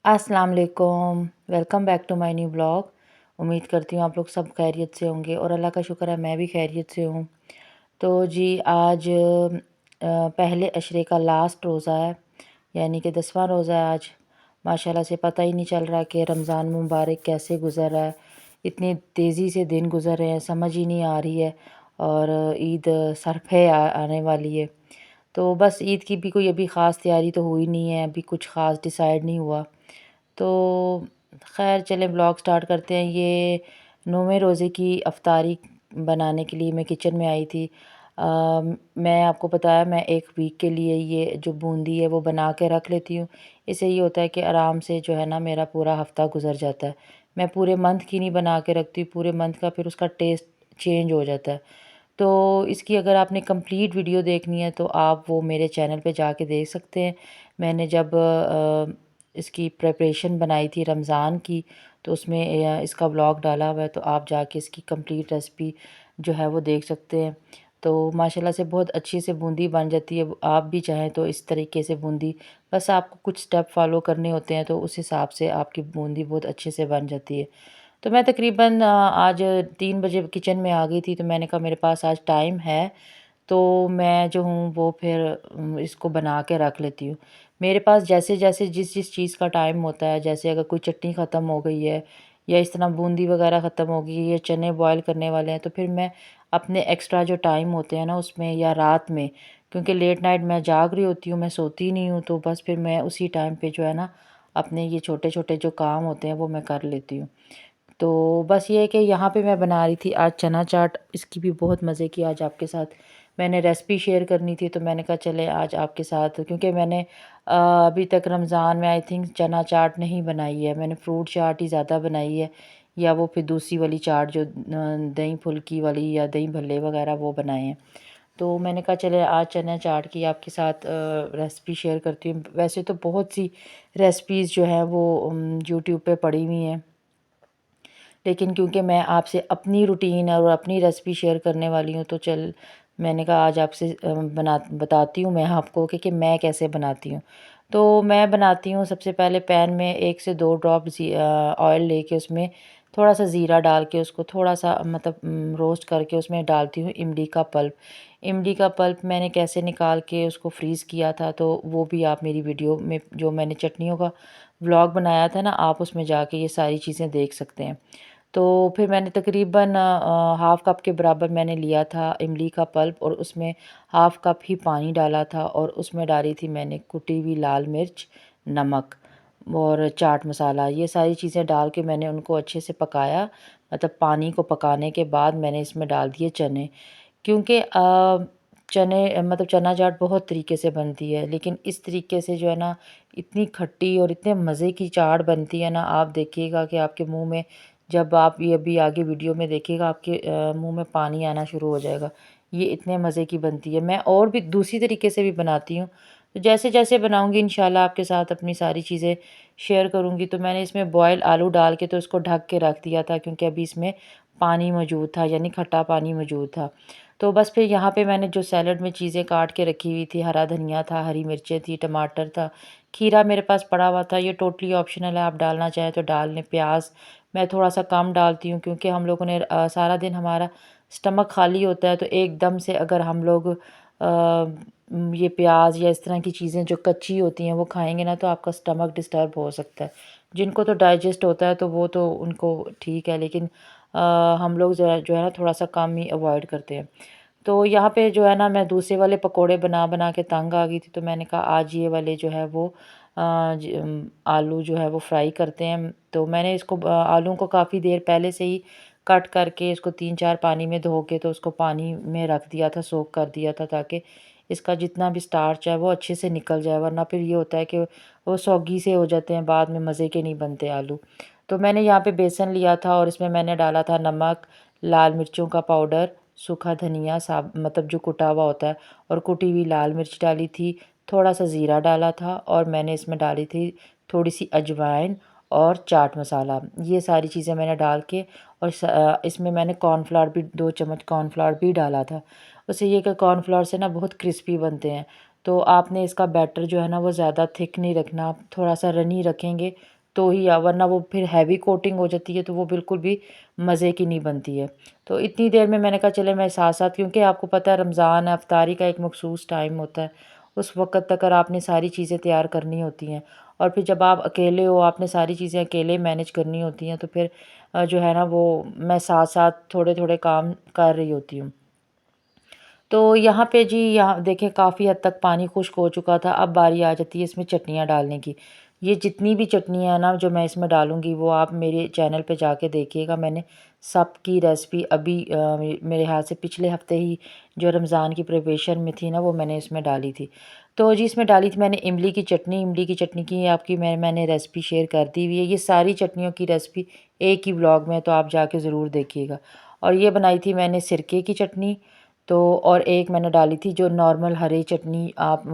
अस्सलाम वालेकुम, welcome back to my new blog. उम्मीद करती हूँ आप लोग सब खैरियत से होंगे और अल्लाह का शुक्र है मैं भी खैरियत से हूँ। तो जी आज पहले अशरे का लास्ट रोज़ा है, यानी कि 10वां रोज़ा है आज। माशाल्लाह से पता ही नहीं चल रहा कि रमज़ान मुबारक कैसे गुज़र रहा है। इतनी तेज़ी से दिन गुज़र रहे हैं, समझ ही नहीं आ रही है। और ईद सर पे आने वाली है। तो बस ईद की भी कोई अभी ख़ास तैयारी तो हुई नहीं है, अभी कुछ ख़ास डिसाइड नहीं हुआ। तो ख़ैर चलें ब्लॉग स्टार्ट करते हैं। ये 9वें रोज़े की अफ़तारी बनाने के लिए मैं किचन में आई थी। मैं आपको बताया मैं 1 वीक के लिए ये जो बूंदी है वो बना के रख लेती हूँ। इससे ये होता है कि आराम से जो है ना मेरा पूरा हफ़्ता गुज़र जाता है। मैं पूरे मंथ की नहीं बना के रखती हूँ, पूरे मंथ का फिर उसका टेस्ट चेंज हो जाता है। तो इसकी अगर आपने कंप्लीट वीडियो देखनी है तो आप वो मेरे चैनल पे जाके देख सकते हैं। मैंने जब इसकी प्रिपरेशन बनाई थी रमज़ान की, तो उसमें इसका व्लॉग डाला हुआ है, तो आप जाके इसकी कंप्लीट रेसिपी जो है वो देख सकते हैं। तो माशाल्लाह से बहुत अच्छी से बूंदी बन जाती है। आप भी चाहें तो इस तरीके से बूंदी, बस आपको कुछ स्टेप फॉलो करने होते हैं तो उस हिसाब से आपकी बूंदी बहुत अच्छे से बन जाती है। तो मैं तकरीबन आज 3 बजे किचन में आ गई थी, तो मैंने कहा मेरे पास आज टाइम है, तो मैं जो हूँ वो फिर इसको बना के रख लेती हूँ। मेरे पास जैसे-जैसे जिस-जिस चीज़ का टाइम होता है, जैसे अगर कोई चटनी ख़त्म हो गई है या इस तरह बूंदी वग़ैरह ख़त्म हो गई है या चने बॉयल करने वाले हैं, तो फिर मैं अपने एक्स्ट्रा जो टाइम होते हैं ना उसमें या रात में, क्योंकि लेट नाइट मैं जाग रही होती हूँ, मैं सोती नहीं हूँ, तो बस फिर मैं उसी टाइम पे जो है ना अपने ये छोटे-छोटे जो काम होते हैं वो मैं कर लेती हूँ। तो बस ये है कि यहाँ पे मैं बना रही थी आज चना चाट, इसकी भी बहुत मज़े की आज आपके साथ मैंने रेसिपी शेयर करनी थी, तो मैंने कहा चले आज आपके साथ, क्योंकि मैंने अभी तक रमज़ान में आई थिंक चना चाट नहीं बनाई है, मैंने फ्रूट चाट ही ज़्यादा बनाई है, या वो फिर दूसरी वाली चाट जो दही फुल्की वाली या दही भल्ले वगैरह वो बनाए हैं। तो मैंने कहा चले आज चना चाट की आपके साथ रेसिपी शेयर करती हूँ। वैसे तो बहुत सी रेसिपीज़ जो हैं वो यूट्यूब पे पड़ी हुई हैं, लेकिन क्योंकि मैं आपसे अपनी रूटीन और अपनी रेसिपी शेयर करने वाली हूँ, तो चल मैंने कहा आज आपसे बना बताती हूँ मैं आपको कि मैं कैसे बनाती हूँ। तो मैं बनाती हूँ सबसे पहले पैन में 1 से 2 ड्रॉप ऑयल लेके उसमें थोड़ा सा ज़ीरा डाल के उसको थोड़ा सा मतलब रोस्ट करके उसमें डालती हूँ इमली का पल्प। इमली का पल्प मैंने कैसे निकाल के उसको फ्रीज़ किया था, तो वो भी आप मेरी वीडियो में जो मैंने चटनियों का व्लॉग बनाया था ना, आप उसमें जाके ये सारी चीज़ें देख सकते हैं। तो फिर मैंने तकरीबन हाफ़ कप के बराबर मैंने लिया था इमली का पल्प, और उसमें हाफ़ कप ही पानी डाला था, और उसमें डाली थी मैंने कुटी हुई लाल मिर्च, नमक और चाट मसाला। ये सारी चीज़ें डाल के मैंने उनको अच्छे से पकाया। मतलब पानी को पकाने के बाद मैंने इसमें डाल दिए चने, क्योंकि चने मतलब चना चाट बहुत तरीके से बनती है, लेकिन इस तरीके से जो है ना इतनी खट्टी और इतने मज़े की चाट बनती है ना, आप देखिएगा कि आपके मुंह में, जब आप ये अभी आगे वीडियो में देखिएगा आपके मुंह में पानी आना शुरू हो जाएगा। ये इतने मज़े की बनती है। मैं और भी दूसरी तरीके से भी बनाती हूँ, तो जैसे-जैसे बनाऊँगी इंशाल्लाह आपके साथ अपनी सारी चीज़ें शेयर करूँगी। तो मैंने इसमें बॉयल आलू डाल के तो इसको ढक के रख दिया था, क्योंकि अभी इसमें पानी मौजूद था, यानी खट्टा पानी मौजूद था। तो बस फिर यहाँ पे मैंने जो सैलेड में चीज़ें काट के रखी हुई थी, हरा धनिया था, हरी मिर्चें थी, टमाटर था, खीरा मेरे पास पड़ा हुआ था, ये टोटली ऑप्शनल है, आप डालना चाहें तो डाल लें। प्याज मैं थोड़ा-सा कम डालती हूँ, क्योंकि हम लोगों ने सारा दिन हमारा स्टमक खाली होता है, तो एकदम से अगर हम लोग ये प्याज या इस तरह की चीज़ें जो कच्ची होती हैं वो खाएँगे ना, तो आपका स्टमक डिस्टर्ब हो सकता है। जिनको तो डाइजेस्ट होता है तो वो तो उनको ठीक है, लेकिन हम लोग जो है ना थोड़ा-सा कम ही अवॉइड करते हैं। तो यहाँ पे जो है ना मैं दूसरे वाले पकोड़े बना-बना के तंग आ गई थी, तो मैंने कहा आज ये वाले जो है वो आलू जो है वो फ्राई करते हैं। तो मैंने इसको आलू को काफ़ी देर पहले से ही कट करके इसको 3-4 पानी में धो के तो उसको पानी में रख दिया था, सोक कर दिया था, ताकि इसका जितना भी स्टार्च है वो अच्छे से निकल जाए, वरना फिर ये होता है कि वो सौगी से हो जाते हैं, बाद में मज़े के नहीं बनते आलू। तो मैंने यहाँ पे बेसन लिया था और इसमें मैंने डाला था नमक, लाल मिर्चों का पाउडर, सूखा धनिया साब मतलब जो कुटा हुआ होता है, और कुटी हुई लाल मिर्च डाली थी, थोड़ा-सा ज़ीरा डाला था, और मैंने इसमें डाली थी थोड़ी-सी अजवाइन और चाट मसाला। ये सारी चीज़ें मैंने डाल के, और इसमें मैंने कॉर्नफ्लावर भी 2 चम्मच कॉर्नफ्लावर भी डाला था। उससे ये कि कॉर्नफ्लावर से ना बहुत क्रिस्पी बनते हैं। तो आपने इसका बैटर जो है ना वो ज़्यादा थिक नहीं रखना, आप थोड़ा सा रनी रखेंगे तो ही, वरना वो फिर हैवी कोटिंग हो जाती है तो वो बिल्कुल भी मज़े की नहीं बनती है। तो इतनी देर में मैंने कहा चले मैं साथ साथ, क्योंकि आपको पता है रमज़ान अफ्तारी का एक मखसूस टाइम होता है, उस वक़्त तक आपने सारी चीज़ें तैयार करनी होती हैं। और फिर जब आप अकेले हो, आपने सारी चीज़ें अकेले मैनेज करनी होती हैं, तो फिर जो है ना वो मैं साथ साथ थोड़े थोड़े काम कर रही होती हूँ। तो यहाँ पे जी, यहाँ देखें काफ़ी हद तक पानी खुश्क हो चुका था। अब बारी आ जाती है इसमें चटनियाँ डालने की। ये जितनी भी चटनियाँ हैं ना जो मैं इसमें डालूँगी, वो आप मेरे चैनल पे जाके देखिएगा। मैंने सबकी रेसिपी अभी मेरे ख़्याल से पिछले हफ़्ते ही जो रमज़ान की प्रिपरेशन में थी ना, वो मैंने इसमें डाली थी। तो जी इसमें डाली थी मैंने इमली की चटनी की आपकी मैंने रेसिपी शेयर कर दी हुई है। ये सारी चटनियों की रेसिपी एक ही व्लॉग में है, तो आप जाके ज़रूर देखिएगा। और ये बनाई थी मैंने सिरके की चटनी, तो और एक मैंने डाली थी जो नॉर्मल हरी चटनी आप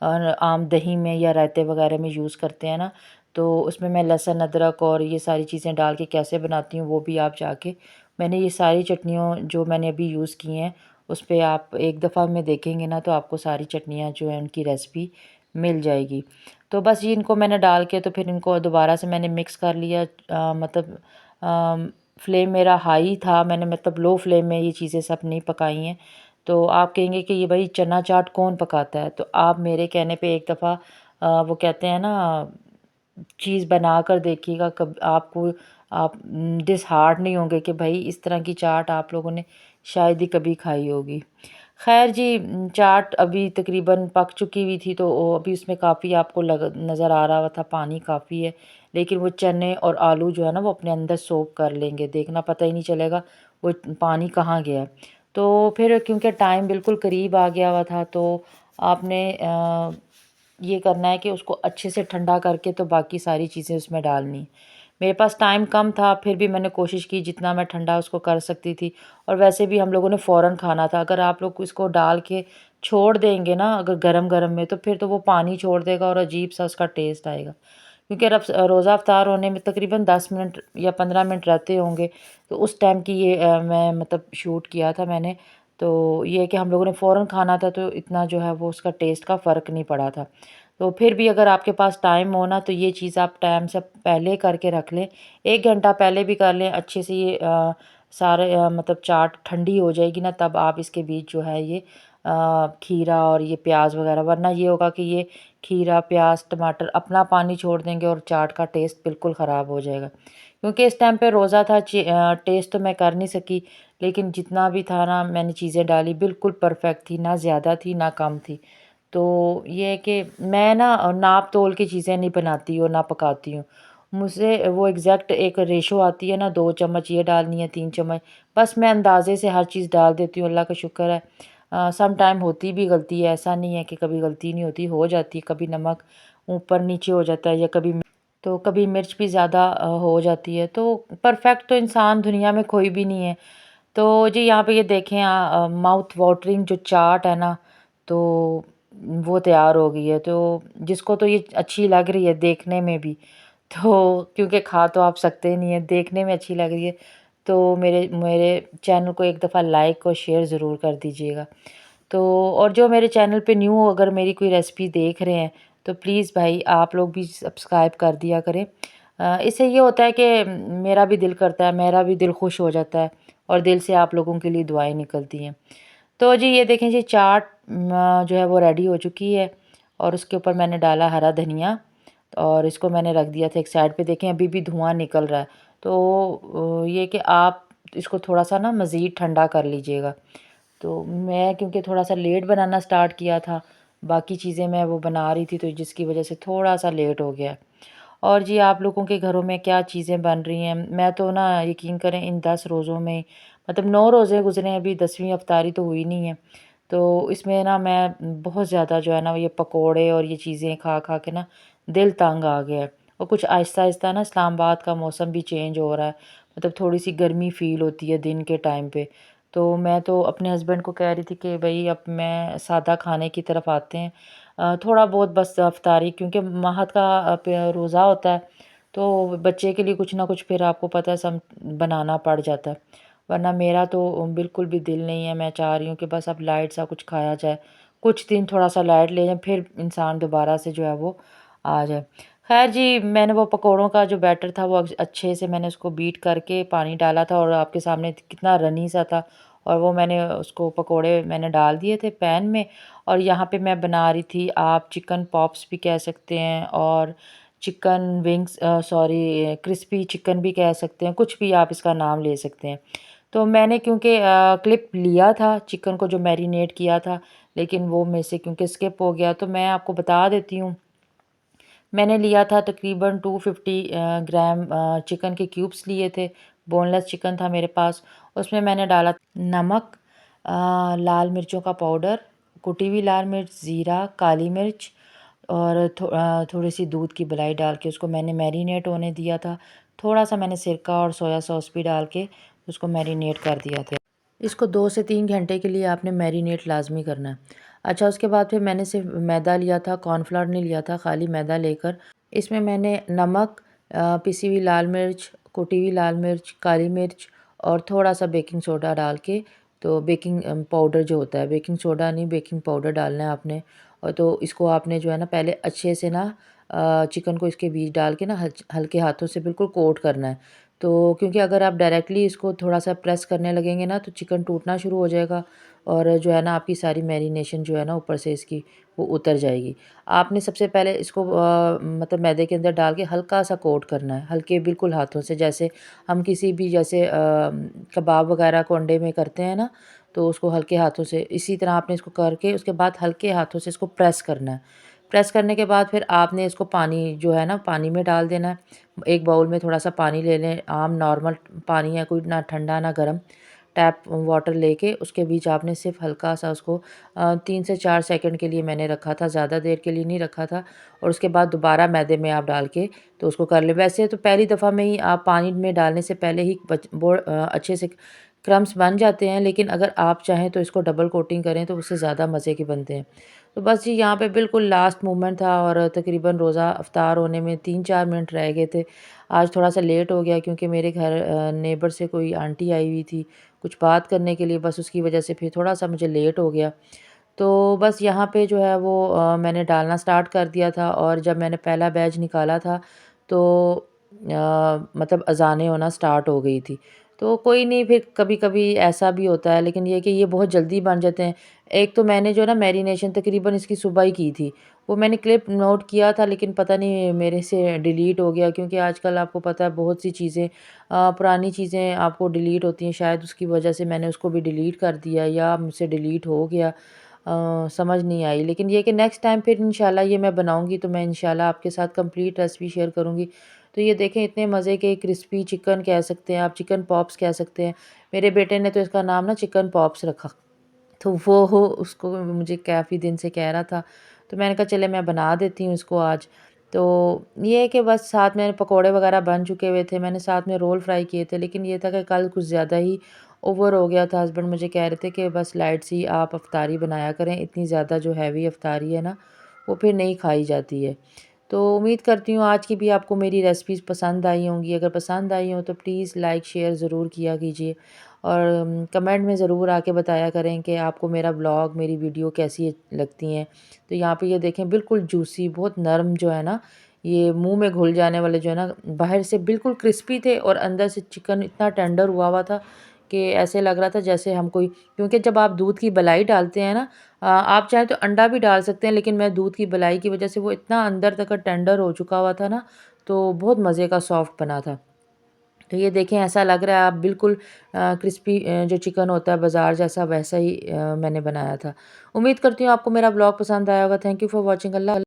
आम दही में या रायते वगैरह में यूज़ करते हैं ना, तो उसमें मैं लहसुन अदरक और ये सारी चीज़ें डाल के कैसे बनाती हूँ वो भी आप जाके, मैंने ये सारी चटनियों जो मैंने अभी यूज़ की हैं उस पे आप एक दफ़ा में देखेंगे ना, तो आपको सारी चटनियाँ जो हैं उनकी रेसिपी मिल जाएगी। तो बस ये इनको मैंने डाल के तो फिर इनको दोबारा से मैंने मिक्स कर लिया। मतलब फ्लेम मेरा हाई था, मैंने मतलब लो फ्लेम में ये चीज़ें सब नहीं पकाई हैं। तो आप कहेंगे कि ये भाई चना चाट कौन पकाता है? तो आप मेरे कहने पे एक दफ़ा वो कहते हैं ना चीज़ बना कर देखिएगा, कब आपको आप डिसहार्ट नहीं होंगे कि भाई इस तरह की चाट आप लोगों ने शायद ही कभी खाई होगी। ख़ैर जी, चाट अभी तकरीबन पक चुकी हुई थी, तो वो अभी उसमें काफ़ी आपको लग नज़र आ रहा था पानी काफ़ी है, लेकिन वो चने और आलू जो है ना वो अपने अंदर सोक कर लेंगे, देखना पता ही नहीं चलेगा वो पानी कहाँ गया। तो फिर क्योंकि टाइम बिल्कुल करीब आ गया हुआ था, तो आपने ये करना है कि उसको अच्छे से ठंडा करके तो बाकी सारी चीज़ें उसमें डालनी। मेरे पास टाइम कम था, फिर भी मैंने कोशिश की जितना मैं ठंडा उसको कर सकती थी, और वैसे भी हम लोगों ने फ़ौरन खाना था। अगर आप लोग इसको डाल के छोड़ देंगे ना अगर गरम-गरम में, तो फिर तो वो पानी छोड़ देगा और अजीब-सा उसका टेस्ट आएगा। क्योंकि रोज़ा अफ्तार होने में तकरीबन 10 मिनट या 15 मिनट रहते होंगे, तो उस टाइम की ये मैं मतलब शूट किया था मैंने। तो ये है कि हम लोगों ने फ़ौरन खाना था, तो इतना जो है वो उसका टेस्ट का फ़र्क नहीं पड़ा था। तो फिर भी अगर आपके पास टाइम हो ना, तो ये चीज़ आप टाइम से पहले करके रख लें, 1 घंटा पहले भी कर लें, अच्छे से ये सारे मतलब चाट ठंडी हो जाएगी ना, तब आप इसके बीच जो है ये खीरा और ये प्याज वगैरह, वरना ये होगा कि ये खीरा, प्याज, टमाटर अपना पानी छोड़ देंगे और चाट का टेस्ट बिल्कुल ख़राब हो जाएगा। क्योंकि इस टाइम पे रोज़ा था, टेस्ट तो मैं कर नहीं सकी, लेकिन जितना भी था ना मैंने चीज़ें डाली बिल्कुल परफेक्ट थी, ना ज़्यादा थी ना कम थी। तो ये है कि मैं ना नाप-तोल की चीज़ें नहीं बनाती और ना पकाती हूँ। मुझसे वो एग्ज़ैक्ट एक रेशो आती है ना, 2 चम्मच ये डालनी है, 3 चम्मच, बस मैं अंदाज़े से हर चीज़ डाल देती हूँ, अल्लाह का शुक्र है। सम टाइम होती भी गलती है, ऐसा नहीं है कि कभी गलती नहीं होती, हो जाती है, कभी नमक ऊपर-नीचे हो जाता है या कभी मिर्च भी ज़्यादा हो जाती है। तो परफ़ेक्ट तो इंसान दुनिया में कोई भी नहीं है। तो जी यहाँ पे ये देखें, माउथ वाटरिंग जो चाट है ना, तो वो तैयार हो गई है। तो जिसको तो ये अच्छी लग रही है देखने में भी, तो क्योंकि खा तो आप सकते नहीं हैं, देखने में अच्छी लग रही है, तो मेरे मेरे चैनल को एक दफ़ा लाइक और शेयर ज़रूर कर दीजिएगा। तो और जो मेरे चैनल पे न्यू हो, अगर मेरी कोई रेसिपी देख रहे हैं, तो प्लीज़ भाई आप लोग भी सब्सक्राइब कर दिया करें। इससे ये होता है कि मेरा भी दिल करता है, मेरा भी दिल खुश हो जाता है, और दिल से आप लोगों के लिए दुआएँ निकलती हैं। तो जी ये देखें जी, चाट जो है वो रेडी हो चुकी है, और उसके ऊपर मैंने डाला हरा धनिया, और इसको मैंने रख दिया था एक साइड पे। देखें अभी भी धुआँ निकल रहा है। तो ये कि आप इसको थोड़ा-सा ना मज़ीद ठंडा कर लीजिएगा। तो मैं क्योंकि थोड़ा-सा लेट बनाना स्टार्ट किया था, बाकी चीज़ें मैं वो बना रही थी, तो जिसकी वज़ह से थोड़ा-सा लेट हो गया। और जी आप लोगों के घरों में क्या चीज़ें बन रही हैं? मैं तो ना यकीन करें इन 10 रोज़ों में, मतलब 9 रोज़े गुज़रे हैं, अभी 10वीं अफ्तारी तो हुई नहीं है। तो इसमें ना मैं बहुत ज़्यादा जो है ना ये पकोड़े और ये चीज़ें खा-खा के ना दिल तंग आ गया है। और कुछ आहिस्ता-आहिस्ता ना इस्लामाबाद का मौसम भी चेंज हो रहा है, मतलब थोड़ी-सी गर्मी फ़ील होती है दिन के टाइम पे। तो मैं तो अपने हस्बैंड को कह रही थी कि भई अब मैं सादा खाने की तरफ आते हैं। थोड़ा बहुत बस इफ्तारी, क्योंकि महत का रोज़ा होता है, तो बच्चे के लिए कुछ ना कुछ फिर आपको पता है सम बनाना पड़ जाता है। वरना मेरा तो बिल्कुल भी दिल नहीं है, मैं चाह रही हूँ कि बस अब लाइट सा कुछ खाया जाए, कुछ दिन थोड़ा-सा लाइट ले जाएँ, फिर इंसान दोबारा से जो है वो आ जाए। ख़ैर जी, मैंने वो पकौड़ों का जो बैटर था वो अच्छे से मैंने उसको बीट करके पानी डाला था और आपके सामने कितना रनी सा था, और वो मैंने उसको पकौड़े मैंने डाल दिए थे पैन में। और यहाँ पे मैं बना रही थी, आप चिकन पॉप्स भी कह सकते हैं और chicken wings, sorry, crispy chicken भी कह सकते हैं, कुछ भी आप इसका नाम ले सकते हैं। तो मैंने क्योंकि क्लिप लिया था चिकन को जो मैरिनेट किया था, लेकिन वो मेरे से क्योंकि स्किप हो गया, तो मैं आपको बता देती हूँ। मैंने लिया था तकरीबन 250 ग्राम चिकन के क्यूब्स लिए थे। बोनलेस चिकन था मेरे पास। उसमें मैंने डाला नमक, लाल मिर्चों का पाउडर, कुटी हुई लाल मिर्च, ज़ीरा, काली मिर्च और थोड़ी-सी दूध की मलाई डाल के उसको मैंने मैरिनेट होने दिया था। थोड़ा-सा मैंने सिरका और सोया सॉस भी डाल के उसको मैरिनेट कर दिया था। इसको 2 से 3 घंटे के लिए आपने मैरिनेट लाज़मी करना है। अच्छा, उसके बाद फिर मैंने सिर्फ़ मैदा लिया था, कॉर्नफ्लोर नहीं लिया था, खाली मैदा लेकर इसमें मैंने नमक, पिसी हुई लाल मिर्च, कुटी हुई लाल मिर्च, काली मिर्च और थोड़ा-सा बेकिंग सोडा डाल के, तो बेकिंग पाउडर जो होता है, बेकिंग सोडा नहीं, बेकिंग पाउडर डालना है आपने। और तो इसको आपने जो है ना पहले अच्छे से ना चिकन को इसके बीच डाल के ना हल्के हाथों से बिल्कुल कोट करना है। तो क्योंकि अगर आप डायरेक्टली इसको थोड़ा-सा प्रेस करने लगेंगे ना, तो चिकन टूटना शुरू हो जाएगा और जो है ना आपकी सारी मैरिनेशन जो है ना ऊपर से इसकी वो उतर जाएगी। आपने सबसे पहले इसको मतलब मैदे के अंदर डाल के हल्का-सा कोट करना है, हल्के बिल्कुल हाथों से, जैसे हम किसी भी जैसे कबाब वगैरह को अंडे में करते हैं ना, तो उसको हल्के हाथों से इसी तरह आपने इसको करके उसके बाद हल्के हाथों से इसको प्रेस करना है। प्रेस करने के बाद फिर आपने इसको पानी जो है ना पानी में डाल देना है। एक बाउल में थोड़ा-सा पानी ले लें, आम नॉर्मल पानी है, कोई ना ठंडा ना गरम। टैप वाटर लेके उसके बीच आपने सिर्फ़ हल्का-सा उसको 3 से 4 सेकंड के लिए मैंने रखा था, ज़्यादा देर के लिए नहीं रखा था। और उसके बाद दोबारा मैदे में आप डाल के तो उसको कर लें। वैसे तो पहली दफ़ा में ही आप पानी में डालने से पहले ही अच्छे से क्रम्स बन जाते हैं, लेकिन अगर आप चाहें तो इसको डबल कोटिंग करें तो उससे ज़्यादा मज़े के बनते हैं। तो बस जी, यहाँ पे बिल्कुल लास्ट मोमेंट था और तकरीबन रोज़ा इफ्तार होने में 3-4 मिनट रह गए थे। आज थोड़ा-सा लेट हो गया क्योंकि मेरे घर नेबर से कोई आंटी आई हुई थी, कुछ बात करने के लिए, बस उसकी वजह से फिर थोड़ा-सा मुझे लेट हो गया। तो बस यहाँ पे जो है वो मैंने डालना स्टार्ट कर दिया था और जब मैंने पहला बैच निकाला था तो मतलब अज़ानें होना स्टार्ट हो गई थी। तो कोई नहीं, फिर कभी-कभी ऐसा भी होता है, लेकिन ये है कि ये बहुत जल्दी बन जाते हैं। एक तो मैंने जो है ना मैरिनेशन तकरीबन इसकी सुबह ही की थी। वो मैंने क्लिप नोट किया था, लेकिन पता नहीं मेरे से डिलीट हो गया क्योंकि आजकल आपको पता है बहुत सी चीज़ें पुरानी चीज़ें आपको डिलीट होती हैं, शायद उसकी वजह से मैंने उसको भी डिलीट कर दिया या मुझसे डिलीट हो गया। समझ नहीं आई, लेकिन ये कि नेक्स्ट टाइम फिर इंशाल्लाह ये मैं बनाऊँगी तो मैं इंशाल्लाह आपके साथ कंप्लीट रेसिपी शेयर करूँगी। तो ये देखें, इतने मज़े के क्रिस्पी चिकन कह सकते हैं आप, चिकन पॉप्स कह सकते हैं। मेरे बेटे ने तो इसका नाम ना चिकन पॉप्स रखा। तो वो हो उसको मुझे काफ़ी दिन से कह रहा था, तो मैंने कहा चले मैं बना देती हूँ इसको आज। तो ये है कि बस साथ में पकोड़े वगैरह बन चुके हुए थे, मैंने साथ में रोल फ्राई किए थे, लेकिन ये था कि कल कुछ ज़्यादा ही ओवर हो गया था। हस्बैंड मुझे कह रहे थे कि बस लाइट सी आप इफ्तारी बनाया करें, इतनी ज़्यादा जो हैवी इफ्तारी है ना, वो फिर नहीं खाई जाती है। तो उम्मीद करती हूँ आज की भी आपको मेरी रेसिपीज़ पसंद आई होंगी। अगर पसंद आई हो तो प्लीज़ लाइक शेयर ज़रूर किया कीजिए और कमेंट में ज़रूर आके बताया करें कि आपको मेरा ब्लॉग, मेरी वीडियो कैसी लगती हैं। तो यहाँ पे ये देखें, बिल्कुल जूसी, बहुत नरम जो है ना, ये मुंह में घुल जाने वाले जो है ना, बाहर से बिल्कुल क्रिस्पी थे और अंदर से चिकन इतना टेंडर हुआ हुआ था कि ऐसे लग रहा था जैसे हम कोई, क्योंकि जब आप दूध की मलाई डालते हैं ना, आप चाहें तो अंडा भी डाल सकते हैं, लेकिन मैं दूध की मलाई की वजह से वो इतना अंदर तक टेंडर हो चुका हुआ था ना, तो बहुत मज़े का सॉफ्ट बना था। तो ये देखें, ऐसा लग रहा है आप बिल्कुल क्रिस्पी जो चिकन होता है बाज़ार जैसा, वैसा ही मैंने बनाया था। उम्मीद करती हूँ आपको मेरा ब्लॉग पसंद आया होगा। Thank you for watching. Allah